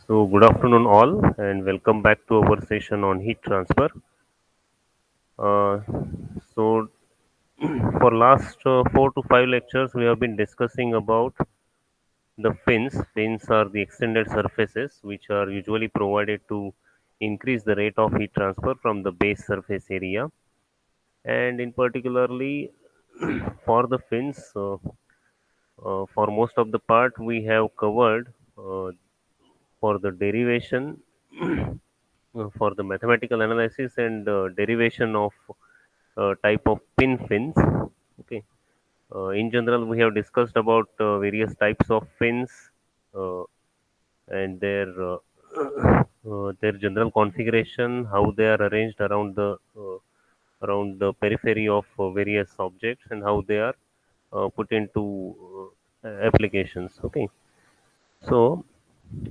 So, good afternoon, all, and welcome back to our session on heat transfer. Uh, so, for last 4 to 5 lectures, we have been discussing about the fins. Fins are the extended surfaces which are usually provided to increase the rate of heat transfer from the base surface area, and in particularly for the fins. For most of the part, we have covered for the derivation for the mathematical analysis and derivation of type of pin fins. Okay. In general, we have discussed about various types of fins uh, and their general configuration, how they are arranged around the periphery of various objects, and how they are put into applications. Okay. So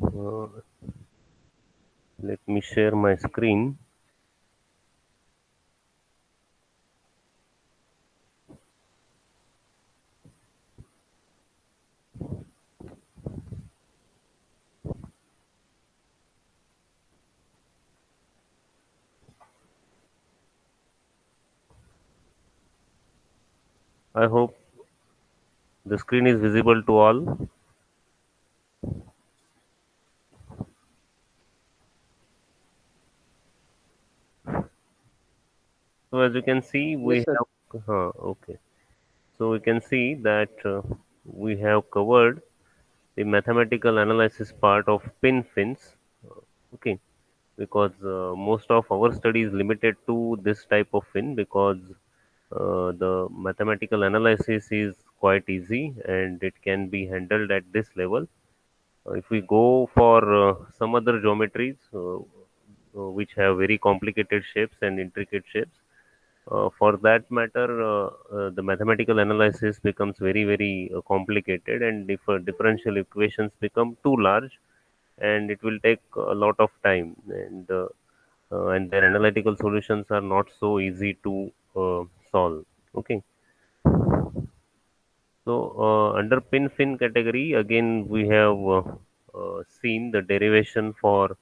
uh, let me share my screen. I hope the screen is visible to all. So as you can see, we Yes, sir. have okay. So we can see that we have covered the mathematical analysis part of pin fins. Okay, because most of our study is limited to this type of fin because the mathematical analysis is quite easy and it can be handled at this level. If we go for some other geometries which have very complicated shapes and intricate shapes, for that matter, the mathematical analysis becomes very complicated, and if differential equations become too large, and it will take a lot of time, and their analytical solutions are not so easy to solve. Okay, so under pin fin category, again we have seen the derivation for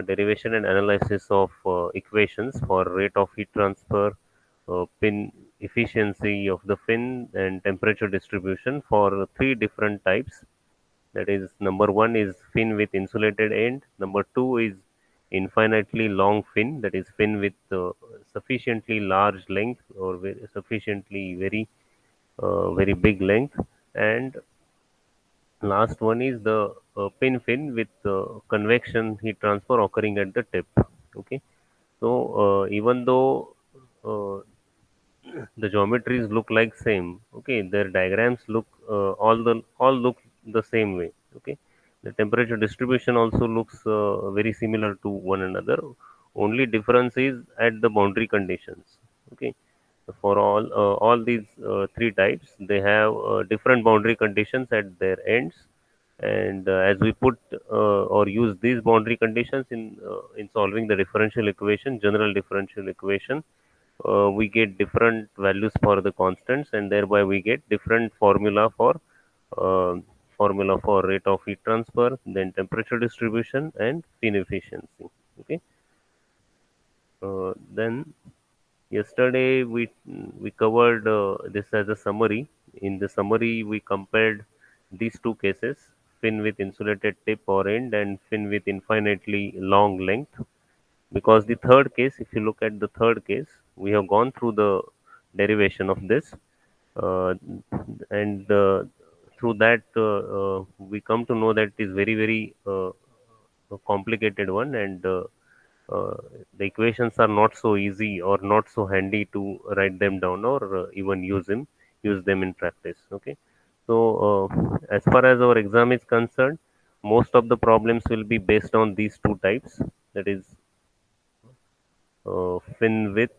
derivation and analysis of equations for rate of heat transfer, pin efficiency of the fin, and temperature distribution for three different types. That is, number one is fin with insulated end. Number two is infinitely long fin, that is fin with sufficiently large length or sufficiently very big length, and last one is the pin fin with convection heat transfer occurring at the tip. Okay, so even though uh, the geometries look like same, okay, their diagrams look all look the same way. Okay, the temperature distribution also looks very similar to one another. Only difference is at the boundary conditions. Okay, for all these three types, they have different boundary conditions at their ends, and as we put or use these boundary conditions in solving the differential equation, general differential equation, we get different values for the constants, and thereby we get different uh, formula for rate of heat transfer, then temperature distribution and fin efficiency. Okay, then yesterday we covered this as a summary. In the summary, we compared these two cases: fin with insulated tip or end and fin with infinitely long length. Because the third case, if you look at the third case, we have gone through the derivation of this, uh, and through that we come to know that it is very a complicated one, and uh, the equations are not so easy or not so handy to write them down or even use them in practice. Okay, so as far as our exam is concerned, most of the problems will be based on these two types, that is fin with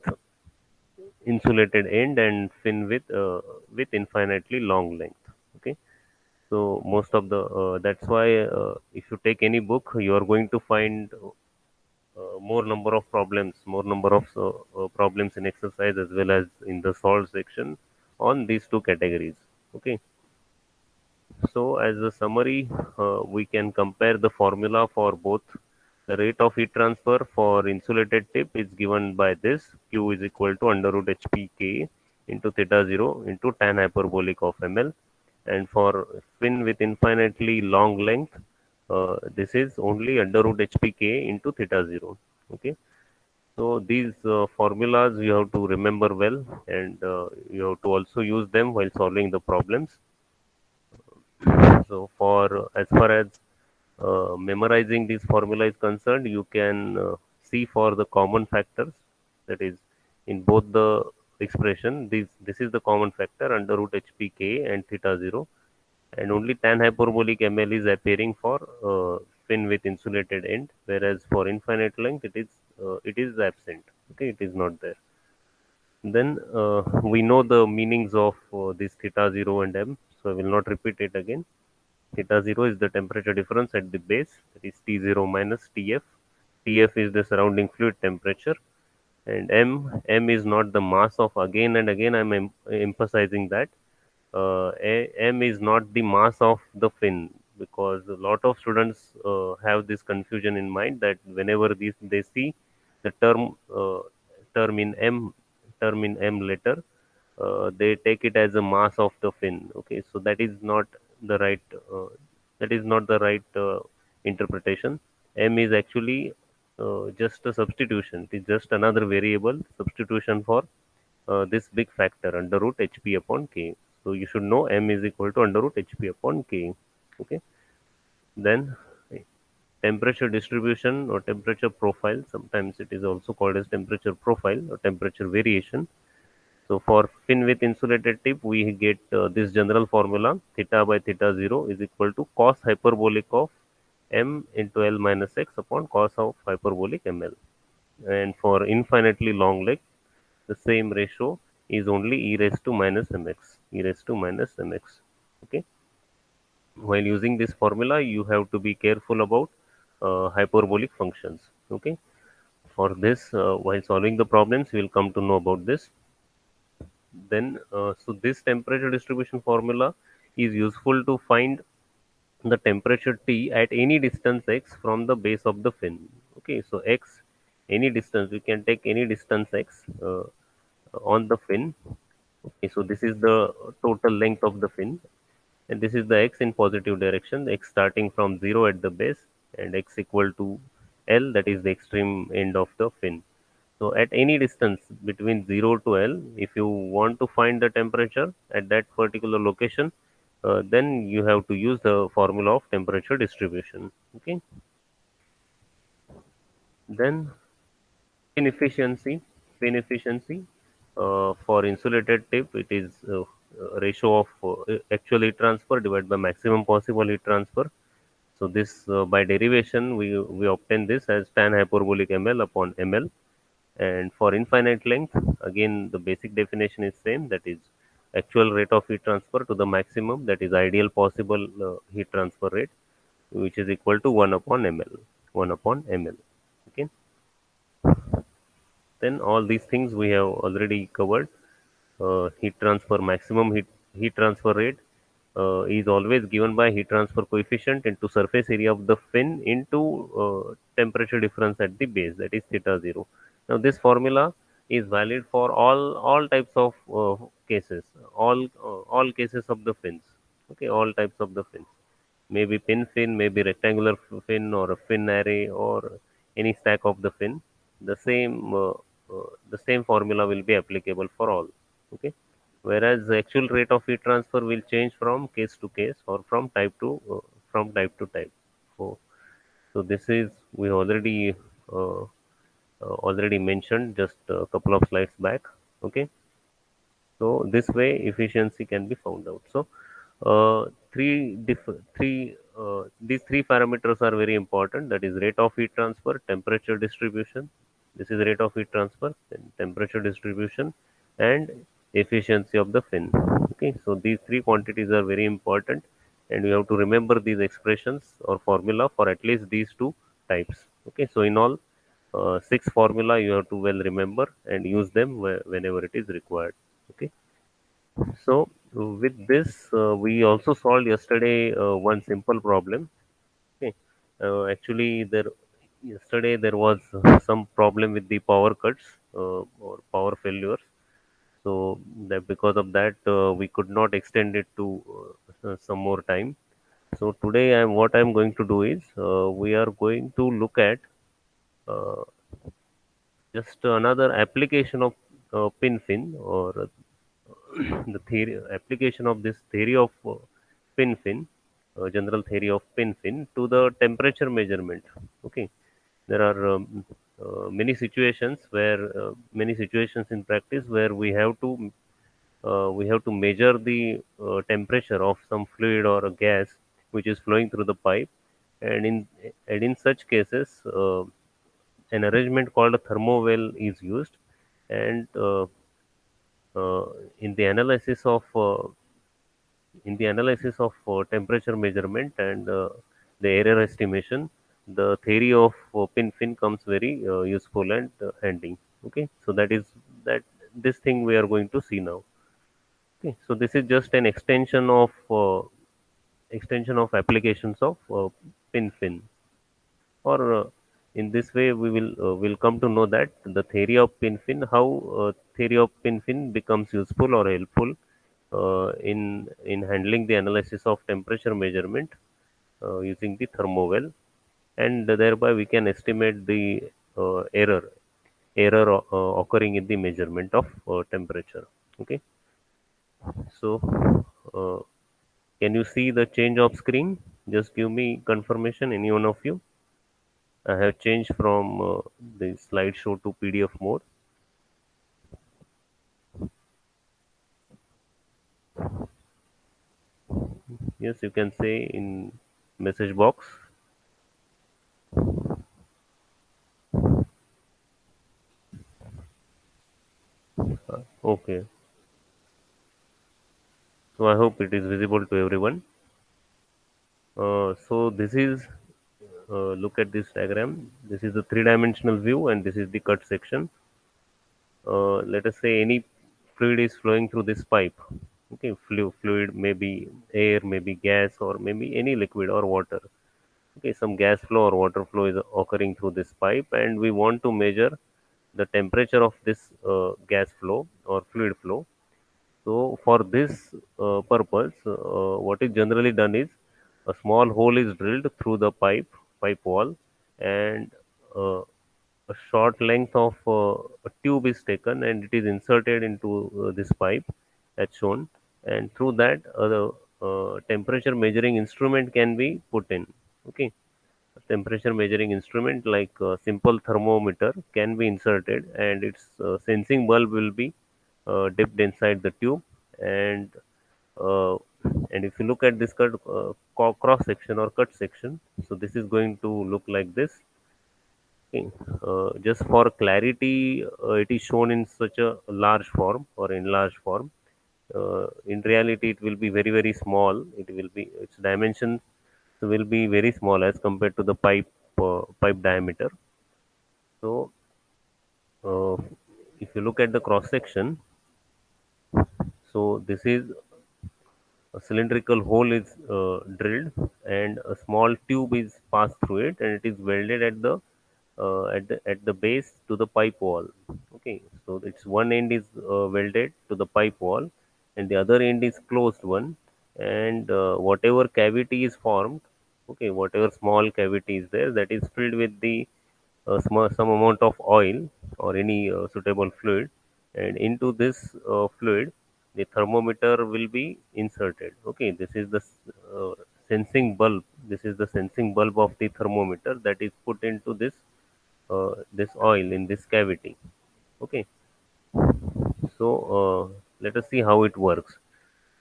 insulated end and fin with infinitely long length. Okay, so most of the that's why if you take any book, you are going to find more number of problems, more number of problems in exercise as well as in the solved section on these two categories. Okay, So as a summary, we can compare the formula for both. The rate of heat transfer for insulated tip is given by this: Q is equal to under root HPK into theta 0 into tan hyperbolic of ml. And for fin with infinitely long length, this is only under root HPK into theta 0. Okay. So these formulas you have to remember well, and you have to also use them while solving the problems. So for as far as memorizing this formula is concerned, you can see for the common factors, that is in both the expression. This is the common factor under root HPK and theta 0, and only tan hyperbolic ml is appearing for fin with insulated end, whereas for infinite length it is absent. Okay, it is not there. Then we know the meanings of this theta 0 and m, so I will not repeat it again. Theta 0 is the temperature difference at the base, that is T0 minus Tf. Tf is the surrounding fluid temperature, and m is not the mass of, again and again I'm emphasizing that m is not the mass of the fin, because a lot of students have this confusion in mind that whenever they see the term in m letter, they take it as a mass of the fin. Okay, so the right uh, that is not the right interpretation. M is actually just a substitution. It is just another variable substitution for this big factor under root hp upon k. So you should know m is equal to under root hp upon k. Okay, then temperature distribution or temperature profile. Sometimes it is also called as temperature profile or temperature variation. So for fin with insulated tip, we get this general formula: theta by theta 0 is equal to cos hyperbolic of m into L minus x upon cos of hyperbolic ml. And for infinitely long leg, the same ratio is only e raised to minus mx, e raised to minus mx. Okay. While using this formula, you have to be careful about hyperbolic functions. Okay. For this, while solving the problems, we will come to know about this. Then, so this temperature distribution formula is useful to find the temperature T at any distance x from the base of the fin. Okay, so x, any distance, we can take any distance x on the fin. Okay, so this is the total length of the fin, and this is the x in positive direction, x starting from 0 at the base, and x equal to L, that is the extreme end of the fin. So at any distance between 0 to L, if you want to find the temperature at that particular location, then you have to use the formula of temperature distribution. Okay. Then fin efficiency, fin efficiency for insulated tip, it is ratio of actual heat transfer divided by maximum possible heat transfer. So this by derivation we obtain this as tan hyperbolic ml upon ml. And for infinite length, again the basic definition is same, that is actual rate of heat transfer to the maximum, that is ideal possible heat transfer rate, which is equal to 1 upon ml, 1 upon ml. Okay, then all these things we have already covered. Heat transfer, maximum heat transfer rate is always given by heat transfer coefficient into surface area of the fin into temperature difference at the base, that is theta 0. Now this formula is valid for all types of cases, all cases of the fins. Okay, all types of the fins, maybe pin fin, maybe rectangular fin, or a fin array, or any stack of the fin. The same formula will be applicable for all. Okay, whereas the actual rate of heat transfer will change from case to case, or from type to type. So this is we already mentioned just a couple of slides back. Okay, so this way efficiency can be found out. So these three parameters are very important, that is rate of heat transfer, temperature distribution, this is rate of heat transfer, then temperature distribution, and efficiency of the fin. Okay, so these three quantities are very important, and you have to remember these expressions or formula for at least these two types. Okay, so in all, six formula you have to well remember and use them whenever it is required. Okay. So with this, we also solved yesterday one simple problem. Okay. Actually, there yesterday there was some problem with the power cuts or power failures. So that because of that, we could not extend it to some more time. So today, what I'm going to do is we are going to look at uh, just another application of pin fin or the theory application of this theory of pin fin, general theory of pin fin to the temperature measurement. Okay, there are many situations in practice where we have to measure the temperature of some fluid or a gas which is flowing through the pipe, and in such cases, an arrangement called a thermowell is used, and uh, in the analysis of temperature measurement and the error estimation, the theory of pin fin comes very useful and handy. Okay, so that this thing we are going to see now. Okay, so this is just an extension of applications of pin fin. Or in this way, we will come to know that the theory of pin fin, how theory of pin fin becomes useful or helpful in handling the analysis of temperature measurement using the thermowell, and thereby we can estimate the error occurring in the measurement of temperature. Okay, so uh, can you see the change of screen? Just give me confirmation, any one of you. I have changed from the slideshow to PDF mode. Yes, you can say in message box. Okay, so I hope it is visible to everyone. So this is look at this diagram. This is the three-dimensional view, and this is the cut section. Let us say any fluid is flowing through this pipe. Okay, fluid may be air, maybe gas, or maybe any liquid or water. Okay, some gas flow or water flow is occurring through this pipe, and we want to measure the temperature of this gas flow or fluid flow. So for this purpose, what is generally done is a small hole is drilled through the pipe wall, and uh, a short length of a tube is taken and it is inserted into this pipe as shown, and through that the temperature measuring instrument can be put in. Okay, a temperature measuring instrument like a simple thermometer can be inserted, and its sensing bulb will be dipped inside the tube, and uh, and if you look at this cross section or cut section, so this is going to look like this. Okay. Just for clarity, it is shown in such a large form or enlarged form. In reality, it will be very very small. It will be its dimensions will be very small as compared to the pipe diameter. So, uh, if you look at the cross section, so this is a cylindrical hole is drilled, and a small tube is passed through it, and it is welded at the base to the pipe wall. Okay, so its one end is welded to the pipe wall, and the other end is closed one, and whatever cavity is formed, okay, whatever small cavity is there, that is filled with the some amount of oil or any suitable fluid, and into this fluid the thermometer will be inserted. Okay, uh, sensing bulb. This is the sensing bulb of the thermometer that is put into this oil in this cavity. Okay, so let us see how it works.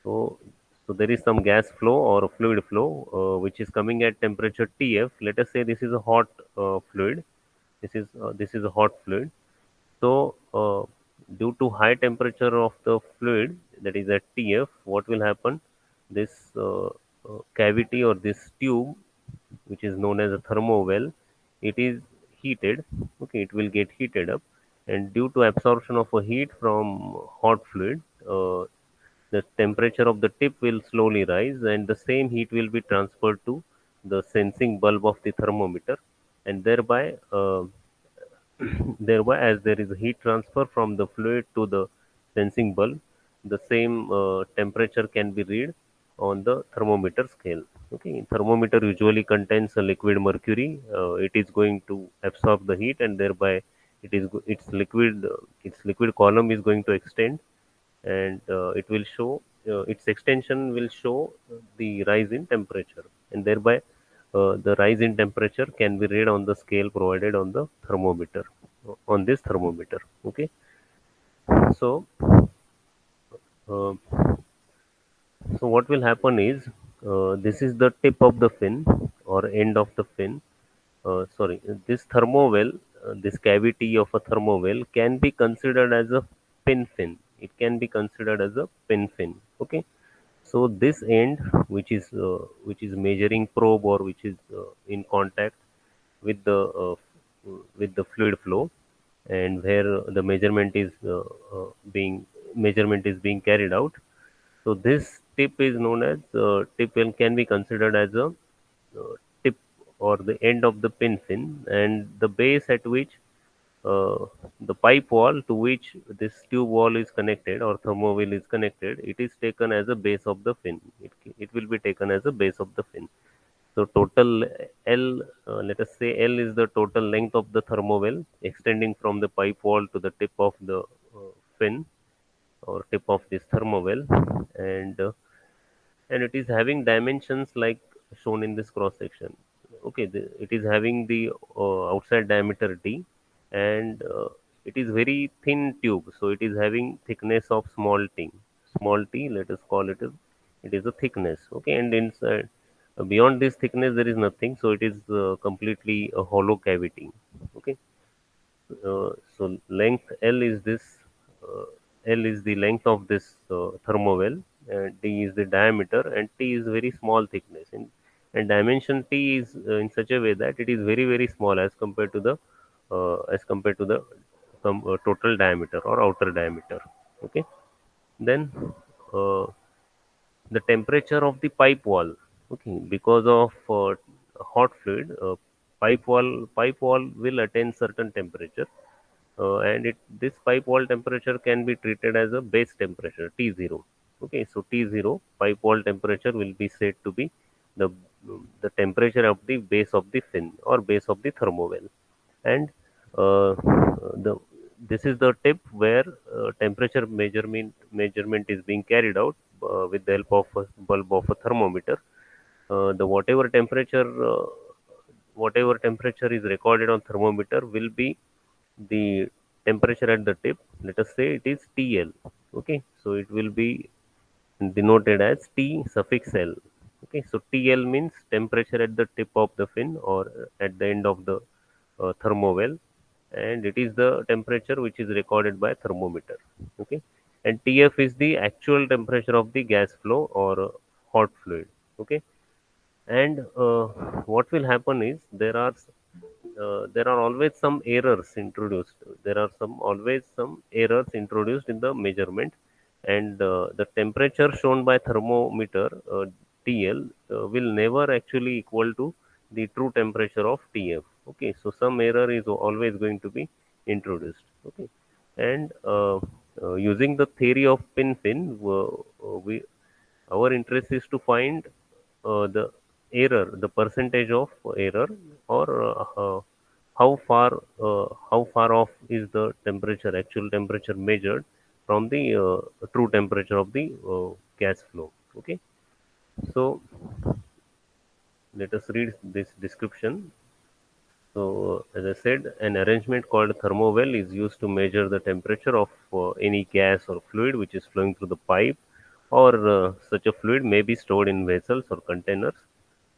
So, so there is some gas flow or fluid flow which is coming at temperature TF. Let us say this is a hot fluid. This is a hot fluid. So, due to high temperature of the fluid, that is at TF, what will happen? This cavity or this tube, which is known as a thermowell, it is heated. Okay, it will get heated up, and due to absorption of a heat from hot fluid, uh, the temperature of the tip will slowly rise, and the same heat will be transferred to the sensing bulb of the thermometer, and thereby, as there is a heat transfer from the fluid to the sensing bulb, the same temperature can be read on the thermometer scale. Okay, thermometer usually contains a liquid mercury. It is going to absorb the heat, and thereby its liquid column is going to extend, and it will show its extension will show the rise in temperature, and thereby the rise in temperature can be read on the scale provided on the thermometer, on this thermometer. Okay, so uh, what will happen is, this is the tip of the fin or end of the fin. Sorry, this thermowell, this cavity of a thermowell can be considered as a pin fin. It can be considered as a pin fin. Okay, so this end, which is measuring probe, or which is in contact with the fluid flow, and where the being measurement is being carried out. So this tip is known as tip, and can be considered as a tip or the end of the pin fin, and the base at which uh, the pipe wall to which this tube wall is connected or thermowheel is connected, it is taken as a base of the fin. It will be taken as a base of the fin. So total L, let us say L is the total length of the thermowell extending from the pipe wall to the tip of the fin or tip of this thermowell, and it is having dimensions like shown in this cross section. Okay, it is having the outside diameter d, and it is very thin tube, so it is having thickness of small t, let us call it it is a thickness. Okay, and inside, beyond this thickness there is nothing, so it is completely a hollow cavity. Okay, so length L is this. Uh, L is the length of this thermowell, and D is the diameter, and T is very small thickness. And dimension T is in such a way that it is very small as compared to the total diameter or outer diameter. Okay, then uh, the temperature of the pipe wall. Okay, because of hot fluid, pipe wall will attain certain temperature, and this pipe wall temperature can be treated as a base temperature T0. Okay, so T0 pipe wall temperature will be said to be the the temperature of the base of the fin or base of the thermowell, and the this is the tip where temperature measurement is being carried out with the help of a bulb of a thermometer. The whatever temperature is recorded on thermometer will be the temperature at the tip. Let us say it is TL. Okay, so it will be denoted as T suffix L. Okay, so TL means temperature at the tip of the fin or at the end of the thermowell, and it is the temperature which is recorded by thermometer. Okay, and TF is the actual temperature of the gas flow or hot fluid. Okay, and what will happen is, there are always some errors introduced. There are some always some errors introduced in the measurement, and the temperature shown by thermometer TL will never actually equal to the true temperature of TF. Okay, so some error is always going to be introduced. Okay, and using the theory of pin fin, we our interest is to find the error, the percentage of error, or how far off is the temperature, actual temperature measured from the true temperature of the gas flow. Okay, so let us read this description. So, as I said, an arrangement called thermowell is used to measure the temperature of any gas or fluid which is flowing through the pipe, or such a fluid may be stored in vessels or containers.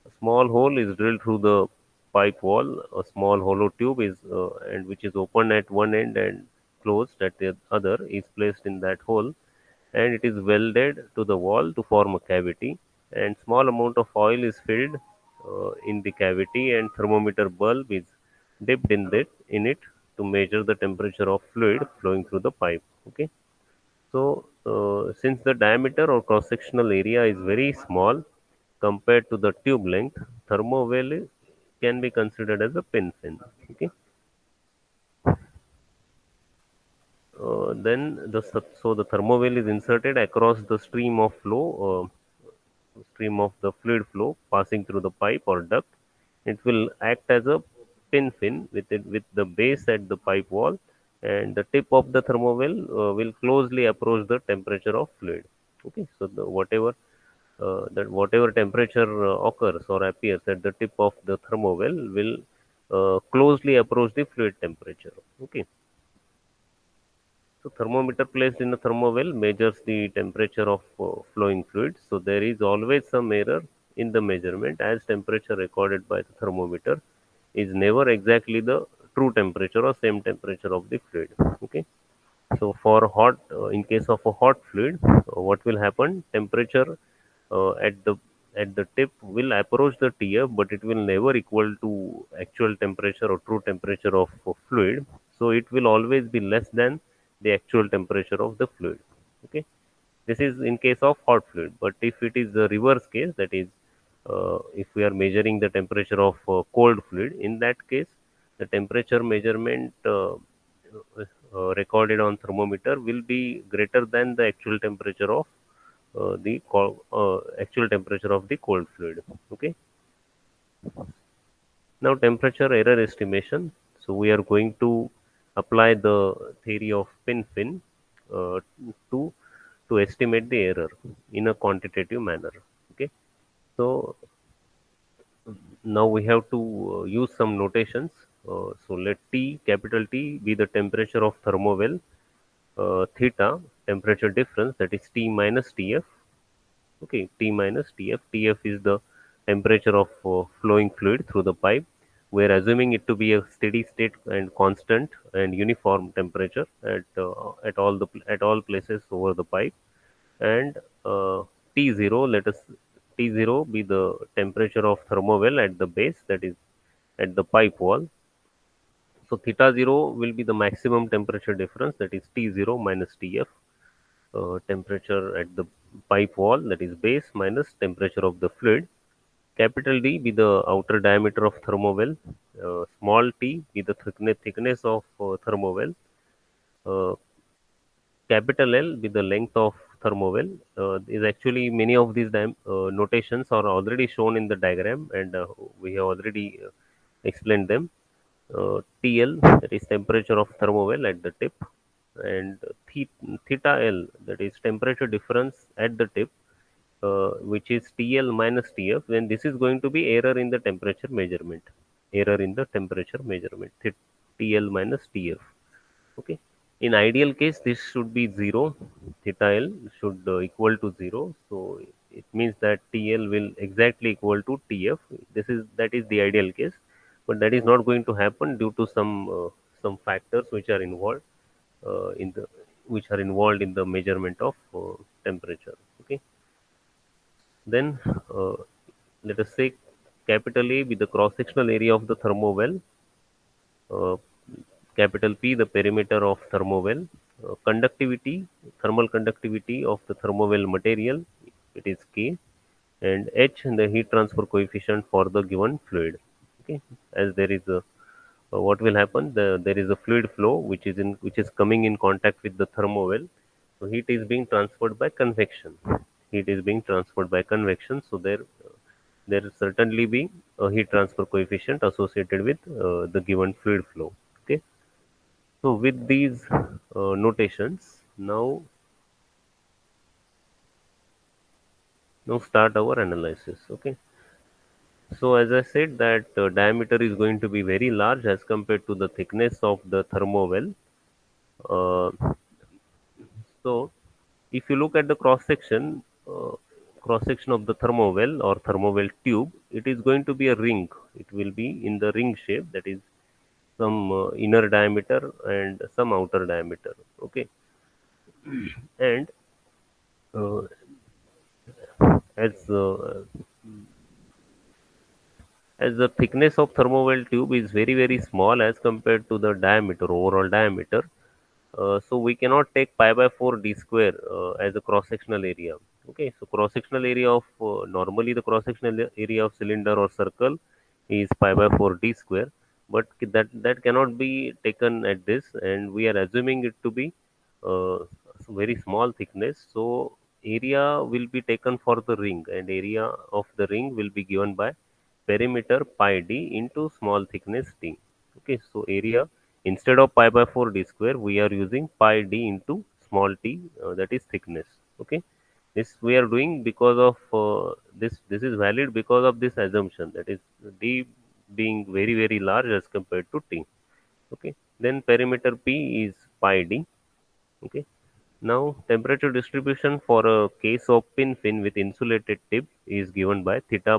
A small hole is drilled through the pipe wall. A small hollow tube is and which is open at one end and closed at the other is placed in that hole, and it is welded to the wall to form a cavity. And small amount of oil is filled in the cavity, and thermometer bulb is dipped in it to measure the temperature of fluid flowing through the pipe. Okay, so Since the diameter or cross-sectional area is very small compared to the tube length, thermowell can be considered as a pin fin. Okay. So the thermowell is inserted across the stream of the fluid flow passing through the pipe or duct. It will act as a pin fin with the base at the pipe wall, and the tip of the thermowell will closely approach the temperature of fluid. Okay, so whatever temperature occurs or appears at the tip of the thermowell will closely approach the fluid temperature. Okay. So thermometer placed in a thermowell measures the temperature of flowing fluid. So there is always some error in the measurement, as temperature recorded by the thermometer is never exactly the true temperature or same temperature of the fluid. Okay. So in case of a hot fluid, what will happen? Temperature uh, at the at the tip will approach the TF, but it will never equal to actual temperature or true temperature of fluid. So it will always be less than the actual temperature of the fluid. Okay, this is in case of hot fluid. But if it is the reverse case, that is, if we are measuring the temperature of cold fluid, in that case, the temperature measurement recorded on thermometer will be greater than the actual temperature of actual temperature of the cold fluid. Okay. Now temperature error estimation. So we are going to apply the theory of pin fin uh, to estimate the error in a quantitative manner. Okay. So now we have to use some notations. So let T, capital T, be the temperature of thermowell. Theta, temperature difference, that is T minus TF. Okay, T minus TF. TF is the temperature of flowing fluid through the pipe. We are assuming it to be a steady state and constant and uniform temperature at all places over the pipe. And T0, let us T0 be the temperature of thermowell at the base, that is at the pipe wall. So theta 0 will be the maximum temperature difference, that is T0 minus TF. Temperature at the pipe wall, that is base, minus temperature of the fluid. Capital D be the outer diameter of thermowell. Small t be the thickness of thermowell. Uh, Capital L be the length of thermowell. Is actually many of these notations are already shown in the diagram, and we have already explained them. TL, that is temperature of thermowell at the tip, and theta L, that is temperature difference at the tip, which is TL minus TF, then this is going to be error in the temperature measurement. Error in the temperature measurement. TL minus TF. Okay. In ideal case, this should be 0. Theta L should equal to 0. So it means that TL will exactly equal to TF. That is the ideal case, but that is not going to happen due to some factors which are involved in the measurement of temperature. Okay. Then let us say capital A be the cross-sectional area of the thermowell, uh, capital P the perimeter of thermowell, conductivity, thermal conductivity of the thermowell material, it is K, and H the heat transfer coefficient for the given fluid. Okay, as there is a what will happen? There is a fluid flow which is coming in contact with the thermowell. So heat is being transferred by convection. Heat is being transferred by convection. So there will certainly be a heat transfer coefficient associated with the given fluid flow. Okay. So with these notations, now start our analysis. Okay. So as I said that diameter is going to be very large as compared to the thickness of the thermowell. Uh, so if you look at the cross section of the thermowell or thermowell tube, it is going to be a ring. It will be in the ring shape, that is some inner diameter and some outer diameter. Okay, and uh, as as the thickness of thermowell tube is very small as compared to the diameter overall diameter, So we cannot take pi by 4 d square as a cross sectional area. Okay, so cross sectional area of normally the cross sectional area of cylinder or circle is pi by 4 d square, but that cannot be taken at this, and we are assuming it to be uh, very small thickness. So area will be taken for the ring, and area of the ring will be given by perimeter pi d into small thickness t. Okay, so area, instead of pi by 4 d square, we are using pi d into small t, that is thickness. Okay, this we are doing because of this is valid because of this assumption, that is d being very very large as compared to t. Okay, then perimeter p is pi d. Okay, now temperature distribution for a case of pin fin with insulated tip is given by theta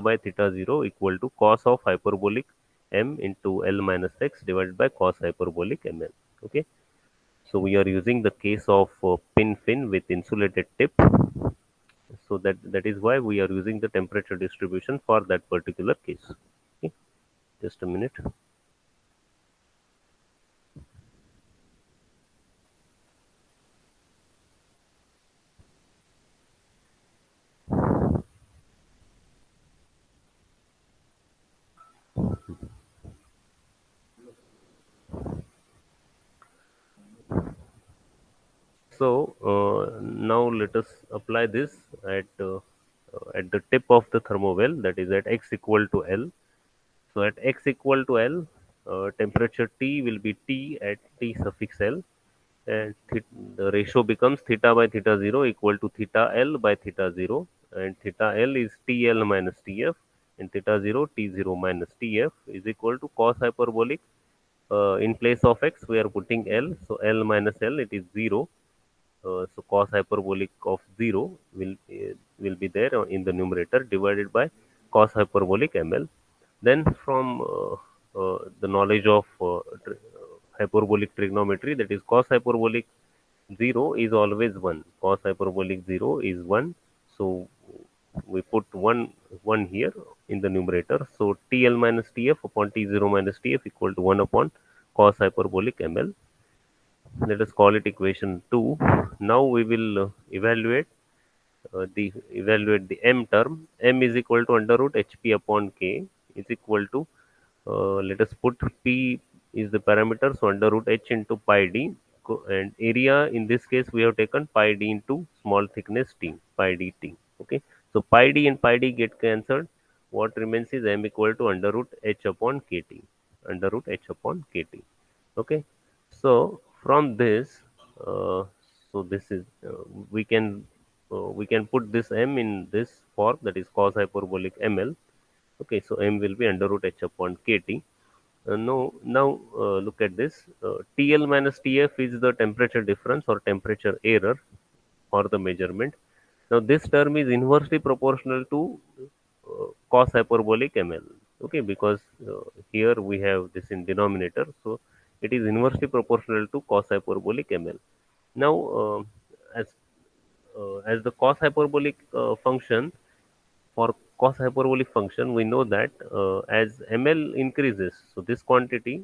0 equal to cos of hyperbolic m into L minus x divided by cos hyperbolic ml. Okay, so we are using the case of pin fin with insulated tip, so that is why we are using the temperature distribution for that particular case. Okay, just a minute. So now let us apply this at the tip of the thermowell, that is at x equal to L. So at x equal to L, temperature T will be T at T suffix L, and the ratio becomes theta by theta 0 equal to theta L by theta 0, and theta L is TL minus TF, and theta 0 T0 minus TF is equal to cos hyperbolic. In place of x, we are putting L, so L minus L, it is 0. So cos hyperbolic of 0 will be there in the numerator, divided by cos hyperbolic ml. Then from the knowledge of hyperbolic trigonometry, that is cos hyperbolic 0 is always 1, cos hyperbolic 0 is 1. So we put 1 here in the numerator, so TL minus TF upon T0 minus TF equal to 1 upon cos hyperbolic ml. Let us call it equation 2. Now we will evaluate the m term. M is equal to under root hp upon k is equal to, let us put p is the parameter, so under root h into pi d, and area in this case we have taken pi d into small thickness t, pi dt. Okay, so pi d and pi d get cancelled. What remains is m equal to under root h upon kt, under root h upon kt. Okay, so from this, uh, so this is we can put this m in this form, that is cos hyperbolic ml. Okay, so m will be under root h upon kt. No, now look at this. TL minus TF is the temperature difference or temperature error for the measurement. Now this term is inversely proportional to cos hyperbolic ml. Okay, because here we have this in denominator, so it is inversely proportional to cos hyperbolic ml. Now, as as the cos hyperbolic function, for cos hyperbolic function, we know that as ml increases, so this quantity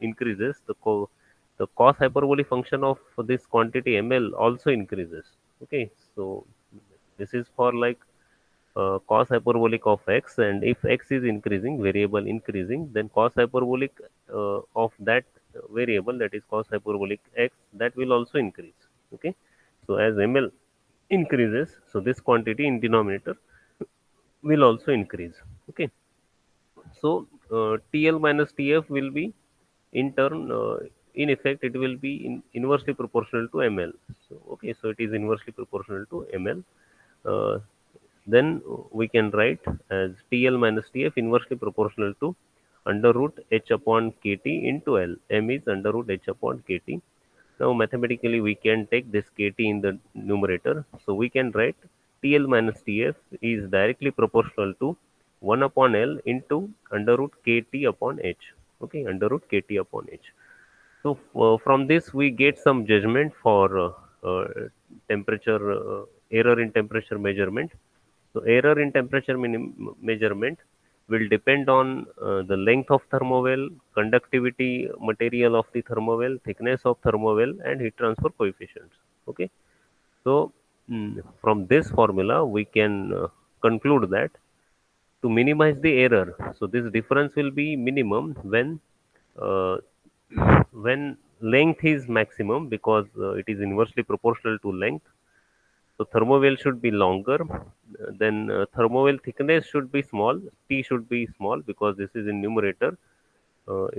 increases, the cos hyperbolic function of this quantity ml also increases. Okay, so this is for like cos hyperbolic of x, and if x is increasing, variable increasing, then cos hyperbolic of that variable, that is cos hyperbolic x, that will also increase. Okay, so as ml increases, so this quantity in denominator will also increase. Okay, so TL minus TF will be in turn, in effect it will be inversely proportional to ml. So okay, so it is inversely proportional to ml. uh, then we can write as TL minus TF inversely proportional to under root h upon kt into L. M is under root h upon kt. Now mathematically we can take this kt in the numerator. So we can write TL minus TF is directly proportional to 1 upon L into under root kt upon h. Okay, under root kt upon h. So from this we get some judgment for temperature error in temperature measurement. So error in temperature measurement will depend on the length of thermowell, conductivity material of the thermowell, thickness of thermowell, and heat transfer coefficients. Okay, so from this formula we can conclude that to minimize the error, so this difference will be minimum uh, when length is maximum, because it is inversely proportional to length. So thermowell should be longer. Then thermowell thickness should be small. T should be small because this is in numerator.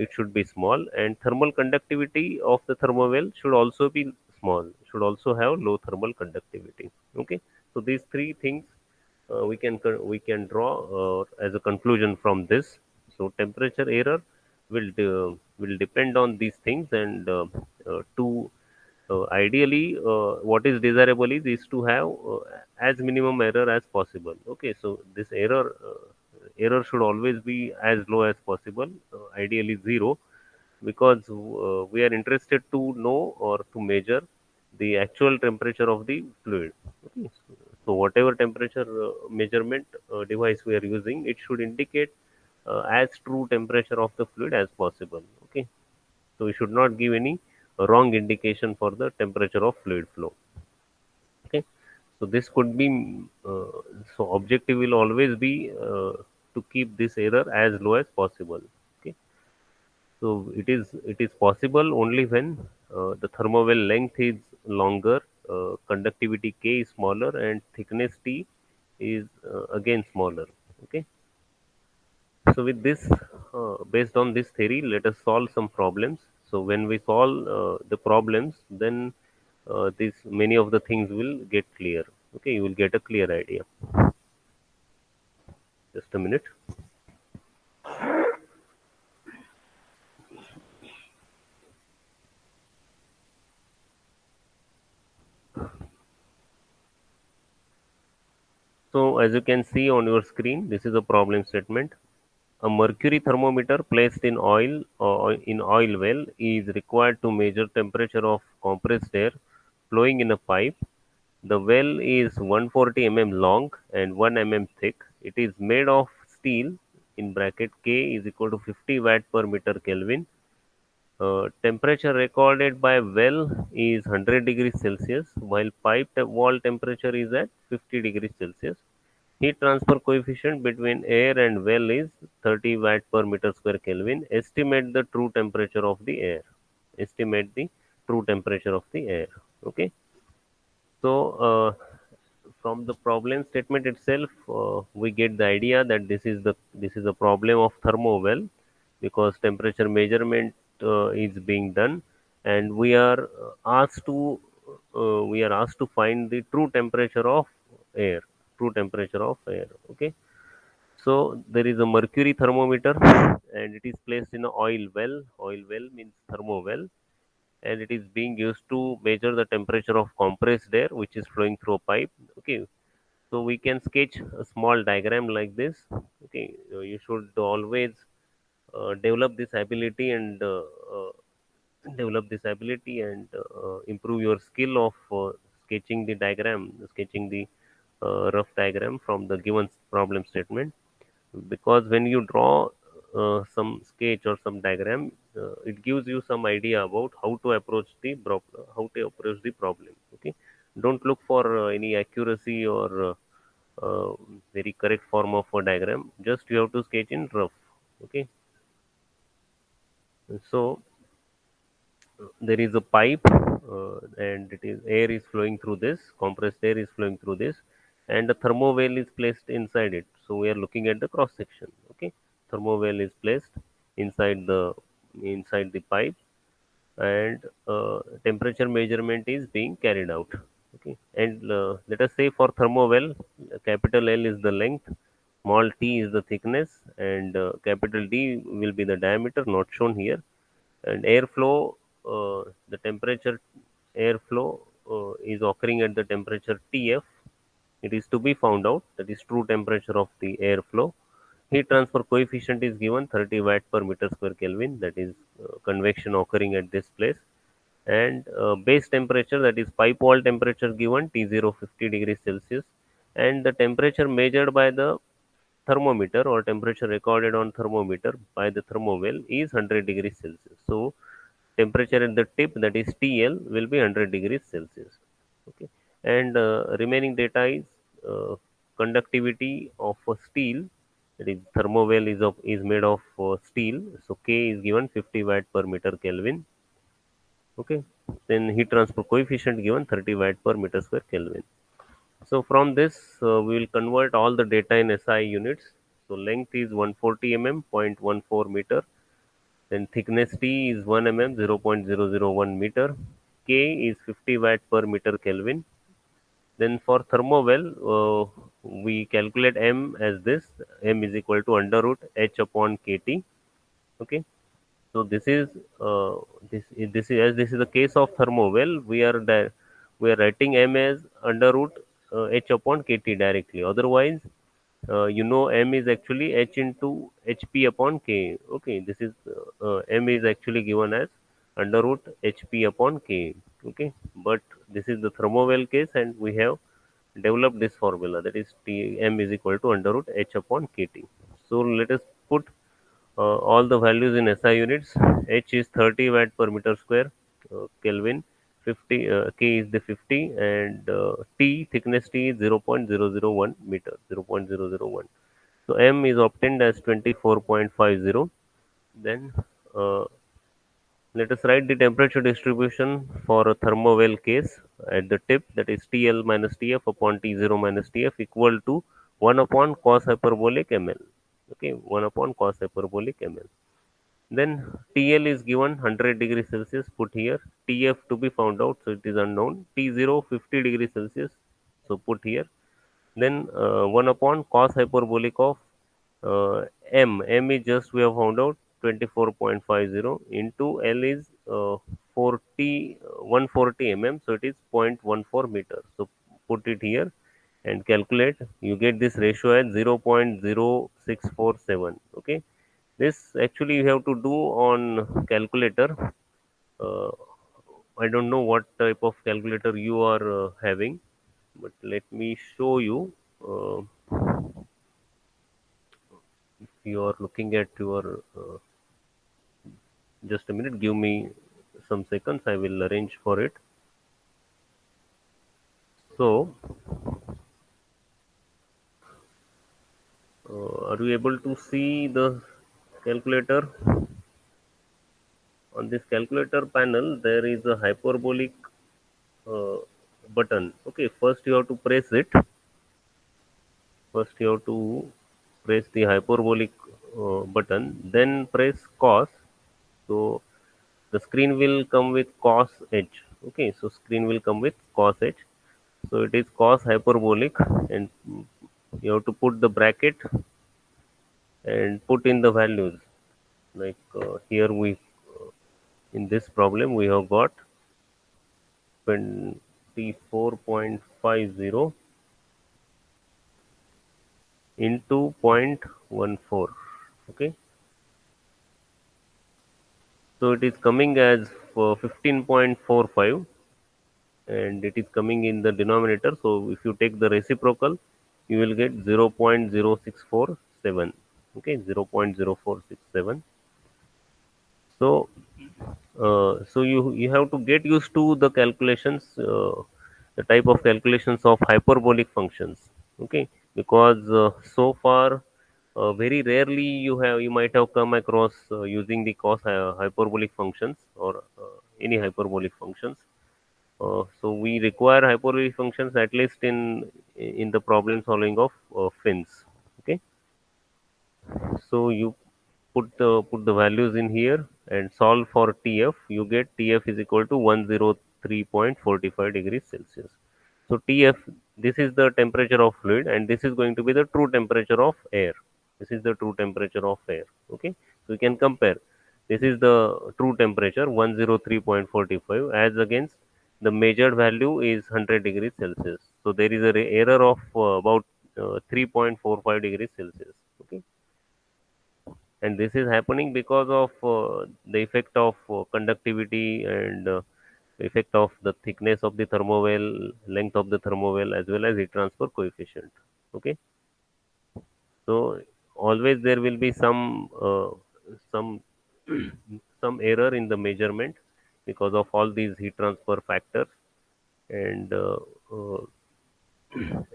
It should be small, and thermal conductivity of the thermowell should also be small. Should also have low thermal conductivity. Okay. So these three things we can draw as a conclusion from this. So temperature error will depend on these things, and to ideally, what is desirable is to have as minimum error as possible. Okay, so this error should always be as low as possible, ideally zero, because we are interested to know or to measure the actual temperature of the fluid. Okay, so whatever temperature measurement device we are using, it should indicate as true temperature of the fluid as possible. Okay, so we should not give any wrong indication for the temperature of fluid flow. Okay, so this could be so objective will always be to keep this error as low as possible. Okay, so it is possible only when the thermowell length is longer, conductivity K is smaller, and thickness T is again smaller. Okay, so with this, based on this theory, let us solve some problems. So when we solve the problems, then this many of the things will get clear. Okay, you will get a clear idea. Just a minute. So as you can see on your screen, this is a problem statement. A mercury thermometer placed in oil well is required to measure temperature of compressed air flowing in a pipe. The well is 140 mm long and 1 mm thick. It is made of steel in bracket K is equal to 50 watt per meter Kelvin. Temperature recorded by well is 100 degrees Celsius, while pipe wall temperature is at 50 degrees Celsius. Heat transfer coefficient between air and well is 30 watt per meter square Kelvin. Estimate the true temperature of the air. Estimate the true temperature of the air. Okay. So from the problem statement itself, we get the idea that this is a problem of thermowell, because temperature measurement is being done, and we are asked to find the true temperature of air. True temperature of air. Okay, so there is a mercury thermometer, and it is placed in a oil well. Oil well means thermo well, and it is being used to measure the temperature of compressed air which is flowing through a pipe. Okay, so we can sketch a small diagram like this. Okay, you should always uh, develop this ability and improve your skill of sketching the diagram, sketching the rough diagram from the given problem statement, because when you draw some sketch or some diagram, it gives you some idea about how to approach the problem. Okay, don't look for any accuracy or very correct form of a diagram, just you have to sketch in rough. Okay, so there is a pipe, and it is air is flowing through this, compressed air is flowing through this, and a thermowell is placed inside it. So we are looking at the cross section. Okay, thermowell is placed inside the pipe, and temperature measurement is being carried out. Okay, and let us say for thermowell, capital L is the length, small t is the thickness, and capital D will be the diameter, not shown here. And airflow, the temperature airflow is occurring at the temperature Tf. It is to be found out, that is true temperature of the airflow. Heat transfer coefficient is given 30 watt per meter square Kelvin, that is convection occurring at this place. And base temperature, that is pipe wall temperature given T0 50 degrees Celsius, and the temperature measured by the thermometer or temperature recorded on thermometer by the thermowell is 100 degrees Celsius. So temperature at the tip, that is TL, will be 100 degrees Celsius. Okay, and remaining data is conductivity of a steel. That is, thermowell is made of steel. So K is given 50 watt per meter Kelvin. Okay, then heat transfer coefficient given 30 watt per meter square Kelvin. So from this, we will convert all the data in SI units. So length is 140 mm, 0.14 meter. Then thickness T is 1 mm, 0.001 meter. K is 50 watt per meter Kelvin. Then for thermowell, we calculate M as this. M is equal to under root H upon KT. Okay. So this is this is the case of thermowell. We are writing M as under root H upon KT directly. Otherwise, M is actually H into HP upon K. Okay, this is M is actually given as under root HP upon K. Okay, but this is the thermowell case, and we have developed this formula, that is Tm is equal to under root H upon KT. So let us put all the values in SI units. H is 30 watt per meter square Kelvin. 50 K is the 50, and T, thickness T is 0.001 meter, 0.001. So M is obtained as 24.50. Then uh, let us write the temperature distribution for a thermowell case at the tip, that is TL minus TF upon T0 minus TF equal to 1 upon cos hyperbolic ml. Okay, 1 upon cos hyperbolic ml. Then TL is given 100 degrees Celsius, put here. TF to be found out, so it is unknown. T0 50 degrees Celsius, so put here. Then 1 upon cos hyperbolic of M is just we have found out 24.50 into L is 140 mm, so it is 0.14 meter. So put it here and calculate. You get this ratio as 0.0647. Okay, this actually you have to do on calculator. Uh, I don't know what type of calculator you are having, but let me show you. Uh, if you are looking at your, just a minute, give me some seconds, I will arrange for it. So, are you able to see the calculator? On this calculator panel, there is a hyperbolic uh, button. Okay, first you have to press it. First, you have to press the hyperbolic button, then press cos. So the screen will come with cos h. Okay, so screen will come with cos h. So it is cos hyperbolic, and you have to put the bracket and put in the values. Like here we in this problem we have got 24.50 into 0.14. Okay, so it is coming as 15.45, and it is coming in the denominator. So if you take the reciprocal, you will get 0.0647. Okay, 0.0467. So you have to get used to the calculations, the type of calculations of hyperbolic functions. Okay, because so far very rarely you might have come across using the cos hyperbolic functions, or any hyperbolic functions. So we require hyperbolic functions at least in the problem solving of fins. Okay, so you put the values in here and solve for TF. You get TF is equal to 103.45 degrees Celsius. So TF, this is the temperature of fluid, and this is going to be the true temperature of air. This is the true temperature of air. Okay, so you can compare. This is the true temperature 103.45 as against the measured value is 100 degrees Celsius. So there is a error of about 3.45 degrees Celsius. Okay, and this is happening because of the effect of conductivity, and effect of the thickness of the thermowell, length of the thermowell, as well as heat transfer coefficient. Okay, So always there will be some some error in the measurement because of all these heat transfer factors, and uh,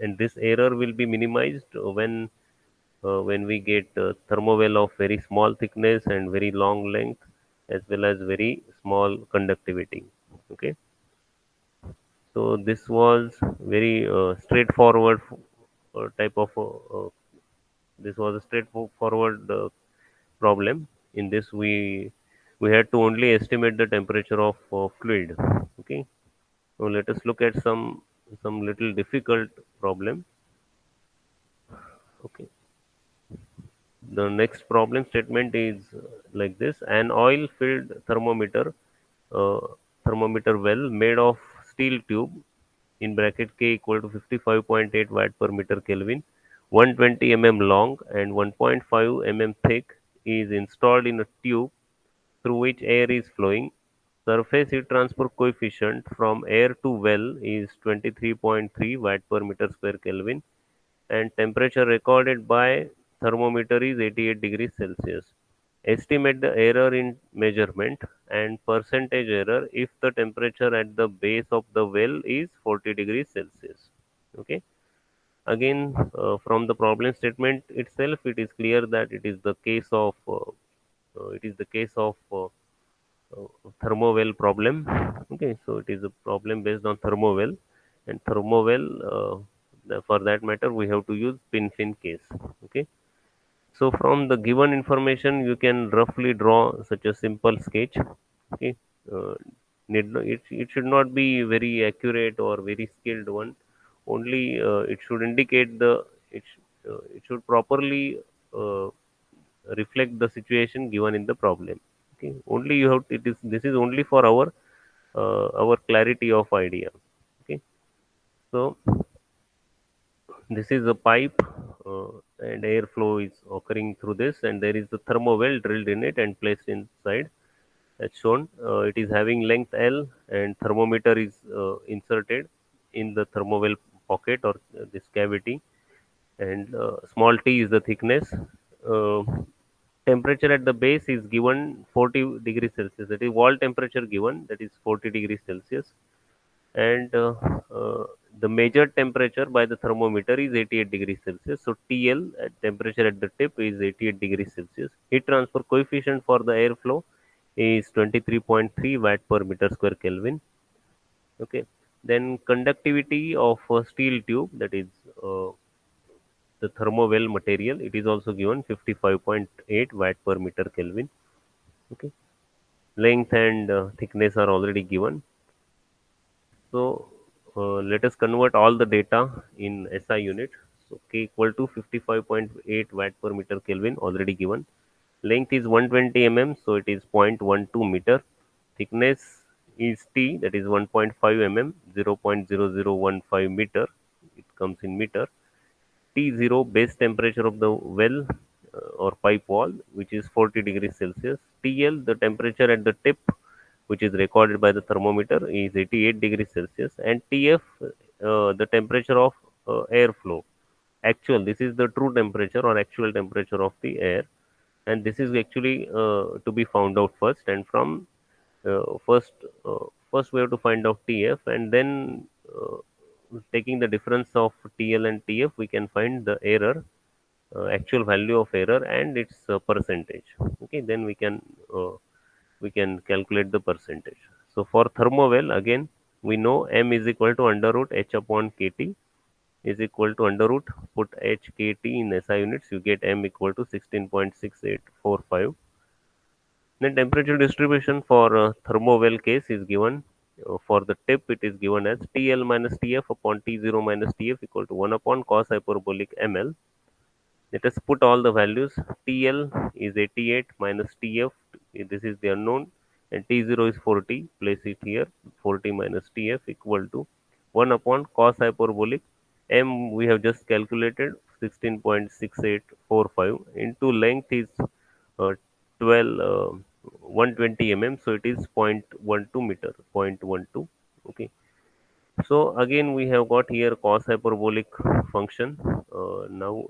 and this error will be minimized when we get thermowell of very small thickness and very long length, as well as very small conductivity. Okay, so this was very straightforward type of this was a straightforward problem. In this, we had to only estimate the temperature of fluid. Okay, so let us look at some little difficult problem. Okay, the next problem statement is like this: an oil-filled uh, thermometer well made of steel tube in bracket K equal to 55.8 watt per meter Kelvin, 120 long and 1.5 thick is installed in a tube through which air is flowing. Surface heat transfer coefficient from air to well is 23.3 watt per meter square Kelvin, and temperature recorded by thermometer is 88 degrees Celsius. Estimate the error in measurement and percentage error if the temperature at the base of the well is 40 degrees Celsius. Okay. Again, from the problem statement itself, it is clear that it is the case of thermowell problem. Okay, so it is a problem based on thermowell, and thermowell, for that matter, we have to use pin-fin case. Okay, so from the given information, you can roughly draw such a simple sketch. Okay, uh, it should not be very accurate or very skilled one. Only it should indicate it should properly uh, reflect the situation given in the problem. Okay, only you have it is this is only for our clarity of idea. Okay, so this is a pipe, and airflow is occurring through this, and there is the thermowell drilled in it and placed inside as shown. It is having length L, and thermometer is inserted in the thermowell pocket, or this cavity, and small t is the thickness. Uh, Temperature at the base is given 40 degrees Celsius. That is wall temperature given, that is 40 degrees Celsius, and uh, the measured temperature by the thermometer is 88 degrees Celsius. So TL at temperature at the tip is 88 degrees Celsius. Heat transfer coefficient for the airflow is 23.3 watt per meter square Kelvin. Okay. Then conductivity of a steel tube, that is uh, the thermowell material, it is also given 55.8 watt per meter Kelvin. Okay. Length and thickness are already given. So let us convert all the data in SI unit. So K equal to 55.8 watt per meter Kelvin already given. Length is 120 so it is 0.12 meter. Thickness is T, that is 1.5 0.0015 meter. It comes in meter. T0 base temperature of the well or pipe wall, which is 40 degrees Celsius. TL, the temperature at the tip, which is recorded by the thermometer, is 88 degrees Celsius. And TF, the temperature of airflow. Actual, this is the true temperature or actual temperature of the air. And this is actually to be found out first. And from uh, first, uh, first we have to find out TF, and then taking the difference of TL and TF, we can find the error, actual value of error and its percentage. Okay, then we can calculate the percentage. So for thermowell, again, we know M is equal to under root H upon KT is equal to under root, put HKT in SI units, you get M equal to 16.6845. Then temperature distribution for thermowell case is given. For the tip, it is given as TL minus TF upon T0 minus TF equal to 1 upon cos hyperbolic ML. Let us put all the values. TL is 88 minus TF, this is the unknown, and T0 is 40, place it here, 40 minus TF equal to 1 upon cos hyperbolic M, we have just calculated 16.6845, into length is uh, 12 120 so it is 0.12 meter, 0.12. Okay, so again we have got here cos hyperbolic function. Now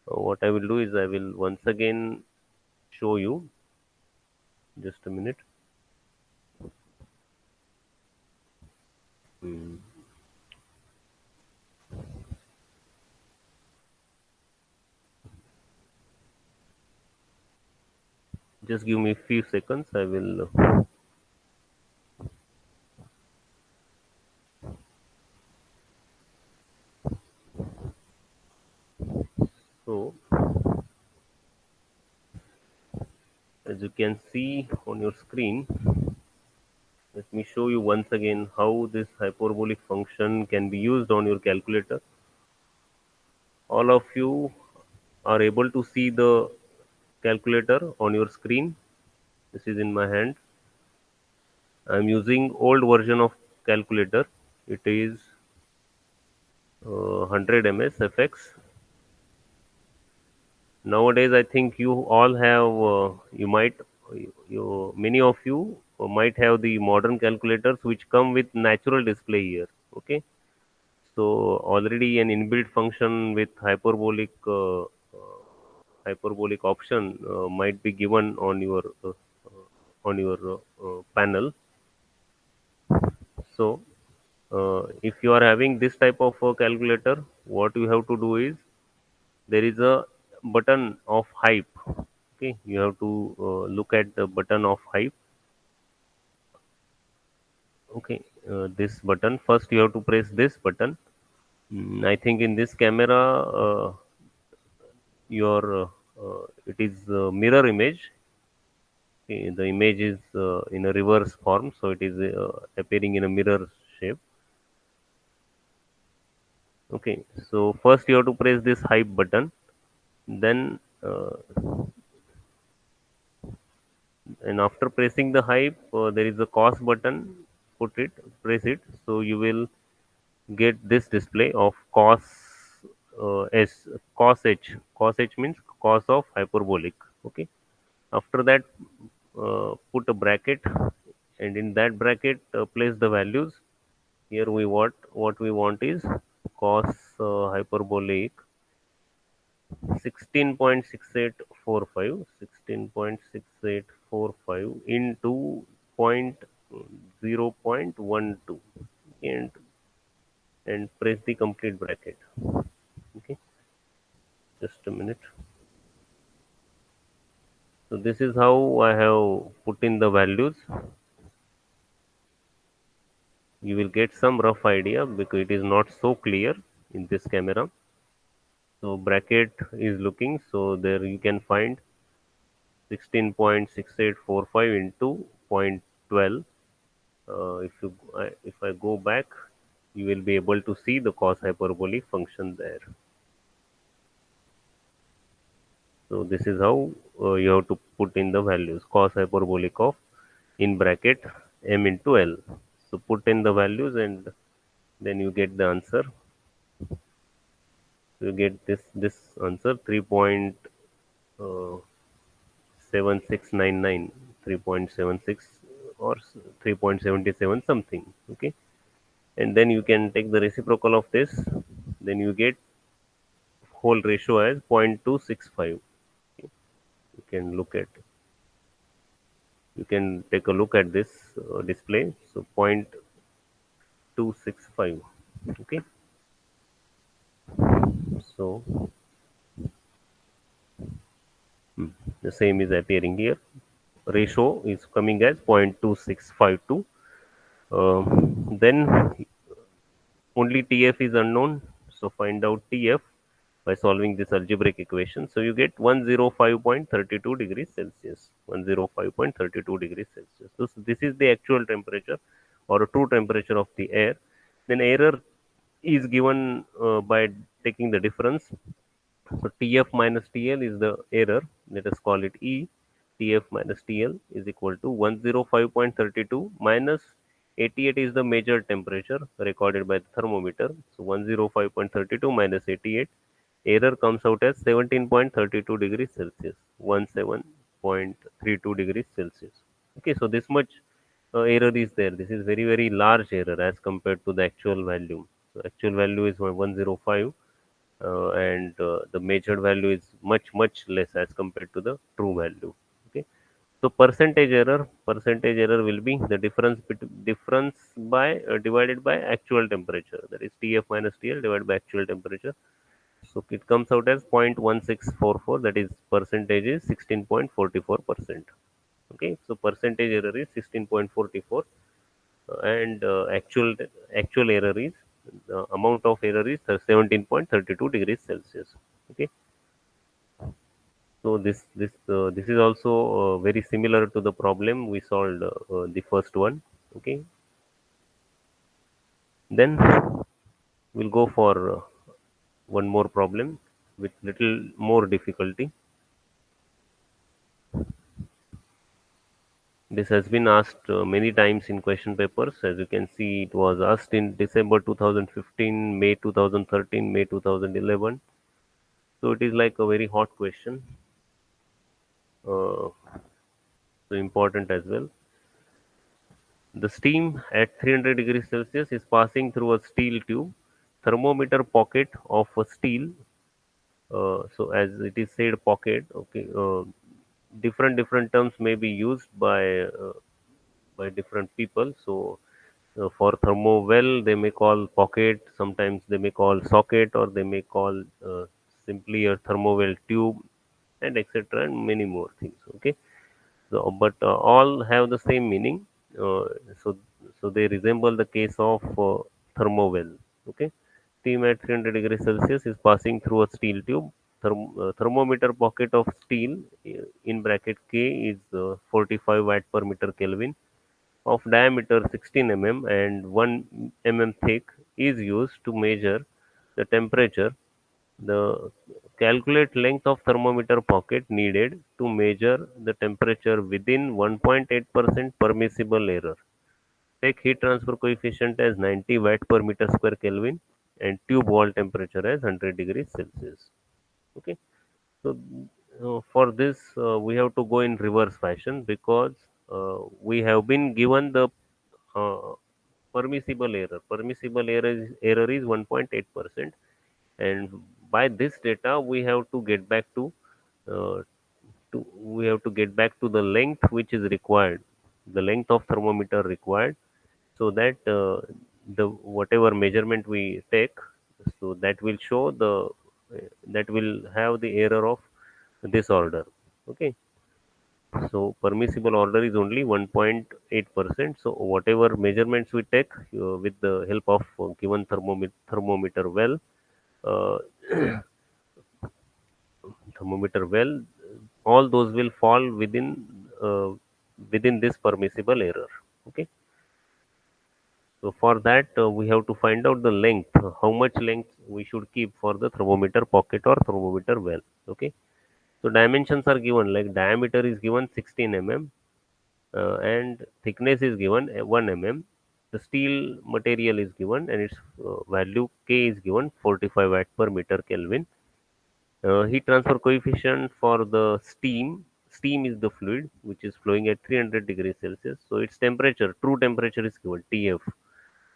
What I will do is I will once again show you. Just a minute. Hmm. Just give me a few seconds. I will. So, as you can see on your screen, let me show you once again how this hyperbolic function can be used on your calculator. All of you are able to see the calculator on your screen. This is in my hand. I am using old version of calculator. It is 100 ms FX. Nowadays, I think you all have, you might, many of you might have the modern calculators which come with natural display here. Okay, so already an inbuilt function with hyperbolic option might be given on your panel. So if you are having this type of calculator, what you have to do is there is a button of hype. Okay, you have to look at the button of hype. Okay, this button, first you have to press this button. I think in this camera your it is mirror image. Okay, the image is in a reverse form, so it is appearing in a mirror shape. Okay, so first you have to press this hype button, then and after pressing the hype there is a cos button. Put it, press it, so you will get this display of cos s cos h. Cos h means cos of hyperbolic. Okay, after that put a bracket, and in that bracket place the values. Here we what we want is cos hyperbolic 16.6845, 16.6845 into point 0.12, and press the complete bracket. Okay, just a minute. So this is how I have put in the values. You will get some rough idea because it is not so clear in this camera. So bracket is looking, so there you can find 16.6845 into point 12. If I go back, you will be able to see the cos hyperbole function there. So this is how you have to put in the values cos hyperbolic of in bracket m into L. So put in the values and then you get the answer. You get this answer 3.7699, 3.76 or 3.77 something. Okay, and then you can take the reciprocal of this, then you get whole ratio as 0.265. You can look at, you can take a look at this display. So 0.265. Okay, so the same is appearing here. Ratio is coming as 0.2652. Then only TF is unknown, so find out TF by solving this algebraic equation. So you get 105.32 degrees Celsius. 105.32 degrees Celsius. So this is the actual temperature or a true temperature of the air. Then error is given by taking the difference. So TF minus TL is the error. Let us call it E. TF minus TL is equal to 105.32 minus 88 is the measured temperature recorded by the thermometer. So 105.32 minus 88, error comes out as 17.32 degrees Celsius. 17.32 degrees Celsius. Okay, so this much error is there. This is very large error as compared to the actual value. So actual value is 105, and the measured value is much less as compared to the true value. Okay, so percentage error will be the difference by divided by actual temperature, that is TF minus TL divided by actual temperature. So it comes out as 0.1644, that is percentage is 16.44%. Okay, so percentage error is 16.44, and actual error is, the amount of error is 17.32 degrees Celsius. Okay, so this is also very similar to the problem we solved, the first one. Okay, then we'll go for one more problem with little more difficulty. This has been asked many times in question papers. As you can see, it was asked in December 2015, May 2013, May 2011. So it is like a very hot question, uh, so important as well. The steam at 300 degrees Celsius is passing through a steel tube, thermometer pocket of a steel. So as it is said, pocket. Okay, different terms may be used by different people. So for thermo well, they may call pocket, sometimes they may call socket, or they may call simply a thermowell tube, and etc., and many more things. Okay, so but all have the same meaning. uh, so so they resemble the case of thermowell. Okay, steam at 300 degrees Celsius is passing through a steel tube. Thermometer pocket of steel, in bracket K, is 45 watt per meter Kelvin, of diameter 16 mm and 1 mm thick, is used to measure the temperature. The calculate length of thermometer pocket needed to measure the temperature within 1.8% permissible error. Take heat transfer coefficient as 90 watt per meter square Kelvin and tube wall temperature as 100 degrees Celsius. Okay, so for this we have to go in reverse fashion, because we have been given the uh, permissible error. Permissible error is 1.8%, and by this data uh, we have to get back to the length which is required, the length of thermometer required, so that the whatever measurement we take, so that will show that will have the error of this order. Okay, so permissible order is only 1.8%. So whatever measurements we take with the help of given thermometer well, uh, thermometer well, all those will fall within this permissible error. Okay, so for that we have to find out the length, how much length we should keep for the thermometer pocket or thermometer well. Okay, so dimensions are given, like diameter is given 16 mm, and thickness is given 1 mm. The steel material is given, and its value K is given 45 watt per meter Kelvin. Heat transfer coefficient for the steam is the fluid which is flowing at 300 degrees Celsius. So its temperature, true temperature, is given TF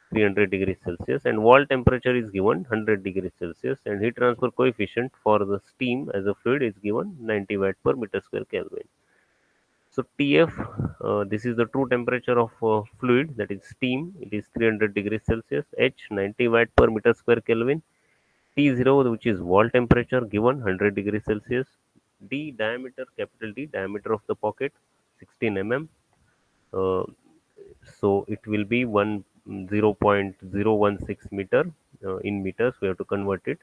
300 degrees Celsius, and wall temperature is given 100 degrees Celsius, and heat transfer coefficient for the steam as a fluid is given 90 watt per meter square Kelvin. So TF, this is the true temperature of fluid, that is steam. It is 300 degrees Celsius. H, 90 watt per meter square Kelvin. T0, which is wall temperature, given 100 degrees Celsius. D, diameter, capital D, diameter of the pocket, 16 mm. Uh, so it will be 0.016 meter, in meters. We have to convert it.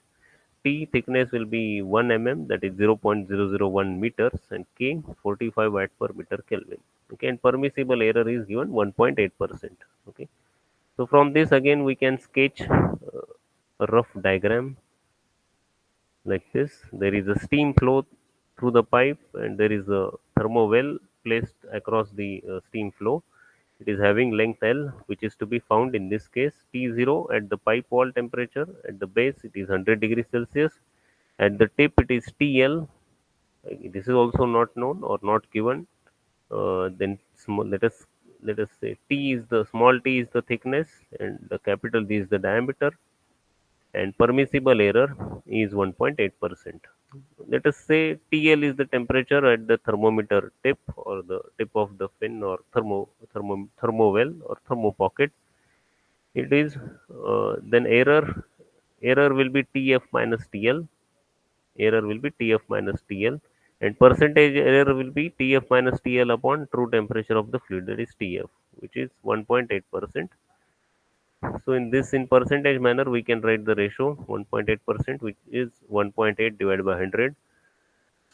T, thickness will be 1 mm, that is 0.001 meters, and K, 45 watt per meter Kelvin. Okay, and permissible error is given 1.8%. Okay, so from this again we can sketch a rough diagram like this. There is a steam flow through the pipe, and there is a thermo well placed across the steam flow. It is having length L, which is to be found in this case T0 at the pipe wall temperature. At the base, it is 100 degrees Celsius. At the tip, it is TL. This is also not known or not given. Then let us say T is the small t is the thickness, and the capital D is the diameter. and permissible error is 1.8%. Let us say TL is the temperature at the thermometer tip or the tip of the fin or thermo well or thermo pocket. It is then error will be TF minus TL. Error will be TF minus TL, and percentage error will be TF minus TL upon true temperature of the fluid, that is TF, which is 1.8%. So in this, in percentage manner, we can write the ratio 1.8%, which is 1.8 divided by 100.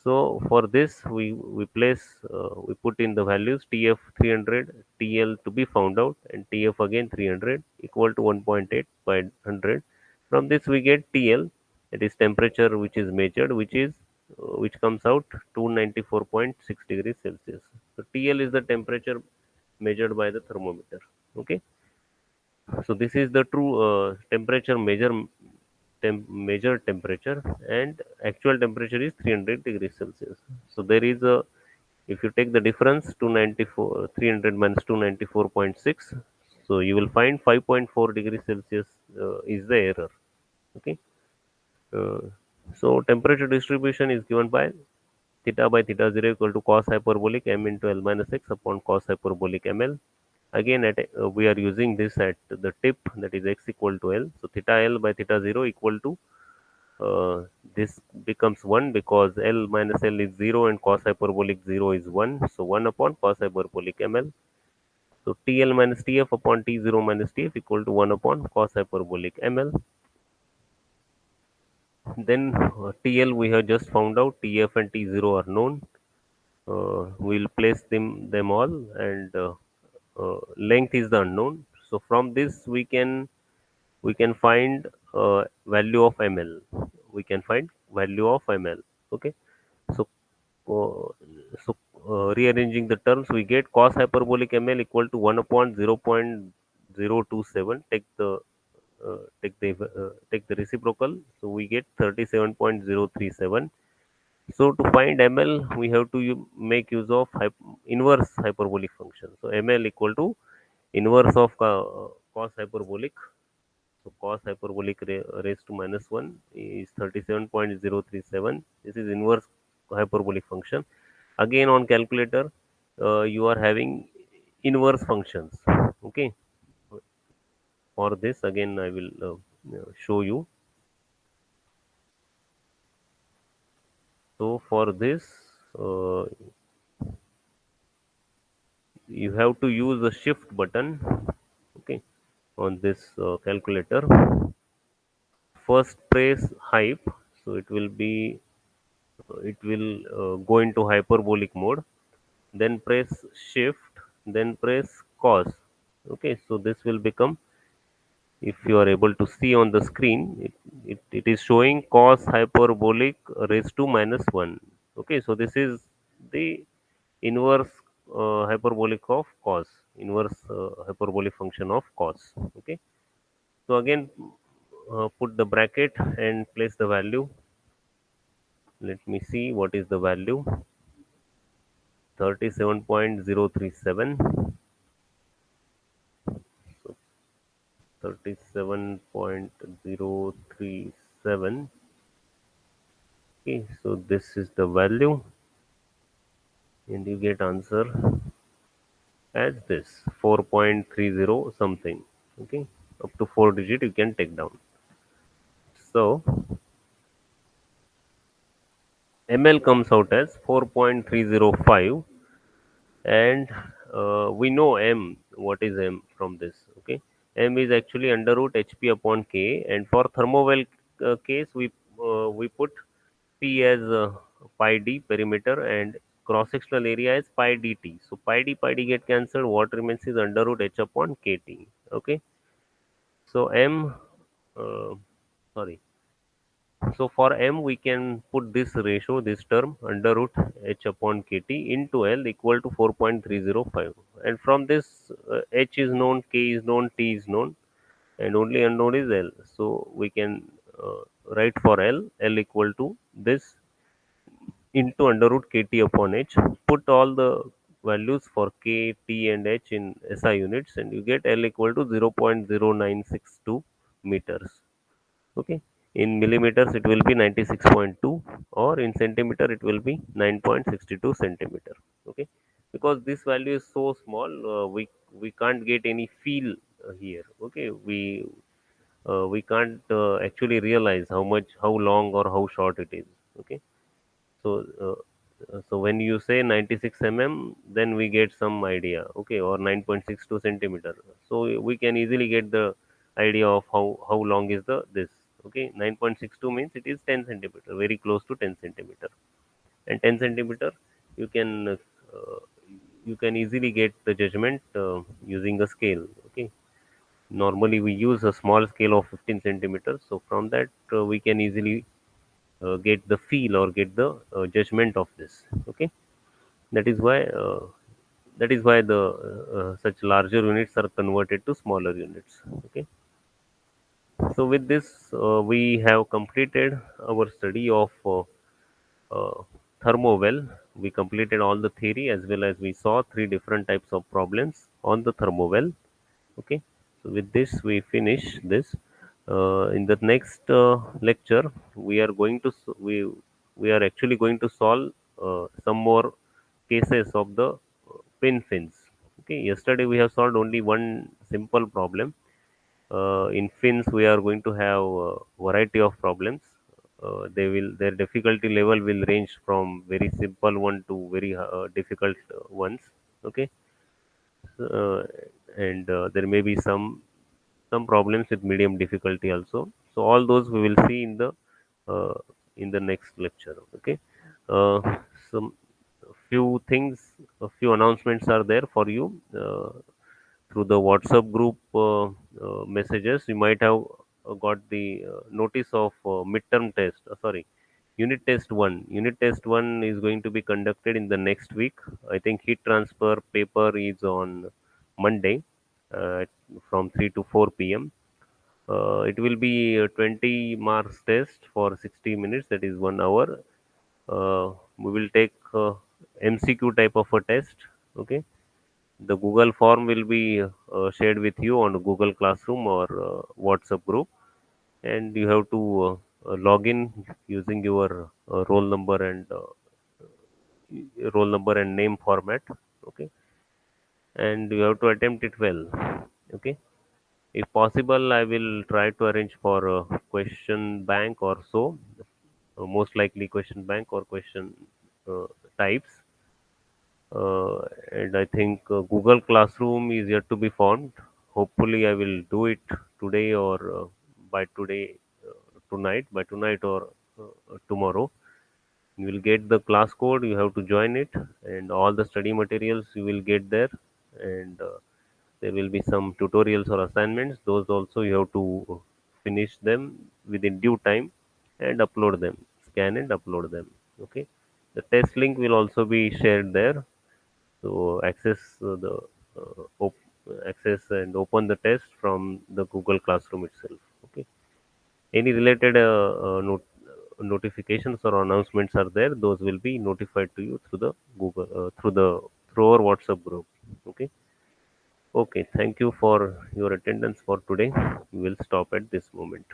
So for this, we put in the values TF 300, TL to be found out, and TF again 300 equal to 1.8 by 100. From this we get TL, that is temperature which is measured, which comes out 294.6 degrees Celsius. So TL is the temperature measured by the thermometer. Okay, so this is the true temperature measured temperature, and actual temperature is 300 degrees Celsius. So there is a, if you take the difference 294 300 minus 294.6, so you will find 5.4 degrees Celsius is the error. Okay, uh, so temperature distribution is given by theta by theta 0 equal to cos hyperbolic m into L minus x upon cos hyperbolic ml. Again, we are using this at the tip, that is x equal to L. So theta L by theta 0 equal to this becomes 1 because L minus L is 0 and cos hyperbolic 0 is 1. So 1 upon cos hyperbolic ml. So TL minus TF upon T0 minus TF equal to 1 upon cos hyperbolic ml. Then TL we have just found out, TF and T0 are known. We'll place them all, and length is the unknown. So from this we can find value of ml. We can find value of ml. Okay, so rearranging the terms, we get cos hyperbolic ml equal to 1 upon 0.027. Take the reciprocal, so we get 37.037. So to find ml, we have to make use of inverse hyperbolic function. So ml equal to inverse of cos hyperbolic. So cos hyperbolic raised to minus 1 is 37.037. This is inverse hyperbolic function. Again on calculator, you are having inverse functions. Okay. For this, again I will show you. So for this, uh, you have to use the shift button. Okay, on this calculator. First press hype, so it will go into hyperbolic mode. Then press shift, then press cos. Okay, so this will become, if you are able to see on the screen, it is showing cos hyperbolic raised to minus 1. Okay, so this is the inverse hyperbolic of cos, inverse hyperbolic function of cos. Okay, so again, put the bracket and place the value. Let me see what is the value. 37.037. So 37.037. Okay, so this is the value, and you get answer as this 4.30 something. Okay, up to 4 digit you can take down. So ml comes out as 4.305, and we know m. What is m from this? Okay, m is actually under root hp upon k, and for thermowell case, we put p as pi d perimeter and cross sectional area is pi dt. So pi d get cancelled. What remains is under root h upon kt. Okay, so m, uh, sorry, so for m we can put this ratio, this term, under root h upon kt into L equal to 4.305, and from this h is known, k is known, t is known, and only unknown is L. So we can write for L equal to this into under root kt upon h. Put all the values for k, t, and h in SI units, and you get L equal to 0.0962 meters. Okay, in millimeters it will be 96.2, or in centimeter it will be 9.62 centimeter. Okay, because this value is so small, we can't get any feel here. Okay, we can't actually realize how long or how short it is. Okay, so so when you say 96 mm, then we get some idea. Okay, or 9.62 centimeter, so we can easily get the idea of how long is the this. Okay, 9.62 means it is 10 centimeter, very close to 10 centimeter. And 10 centimeter, you can you can easily get the judgment using a scale. Okay, normally we use a small scale of 15 centimeters, so from that we can easily get the feel or get the judgment of this. Okay, that is why the such larger units are converted to smaller units. Okay, so with this we have completed our study of uh, thermowell. We completed all the theory, as well as we saw three different types of problems on the thermowell. Okay, so with this we finish this. In the next lecture, we are going to we are actually going to solve some more cases of the pin fins. Okay, yesterday we have solved only one simple problem. In fins we are going to have variety of problems. Their difficulty level will range from very simple one to very difficult ones. Okay, uh, and there may be some problems with medium difficulty also. So all those we will see uh, in the next lecture. Okay, uh, some few things, a few announcements are there for you. Through the WhatsApp group messages, you might have got the notice of midterm test. Sorry, unit test one. Unit test one is going to be conducted in the next week. I think heat transfer paper is on Monday, uh, from 3 to 4 p.m. It will be a 20 marks test for 60 minutes. That is 1 hour. We will take MCQ type of a test. Okay, the Google form will be shared with you on Google Classroom or WhatsApp group, and you have to log in using your roll number and name format. Okay, and you have to attempt it well. Okay, if possible, I will try to arrange for a question bank or so. Most likely question bank or question uh, types. And I think Google Classroom is yet to be formed. Hopefully, I will do it today or by today, tonight, by tonight or tomorrow. You will get the class code. You have to join it, and all the study materials you will get there. And there will be some tutorials or assignments. Those also you have to finish them within due time and upload them. Scan and upload them. Okay. The test link will also be shared there, so access and open the test from the Google Classroom itself. Okay. Any related notifications or announcements are there, those will be notified to you through the Google through our WhatsApp group. Okay. Okay. Thank you for your attendance for today. We will stop at this moment.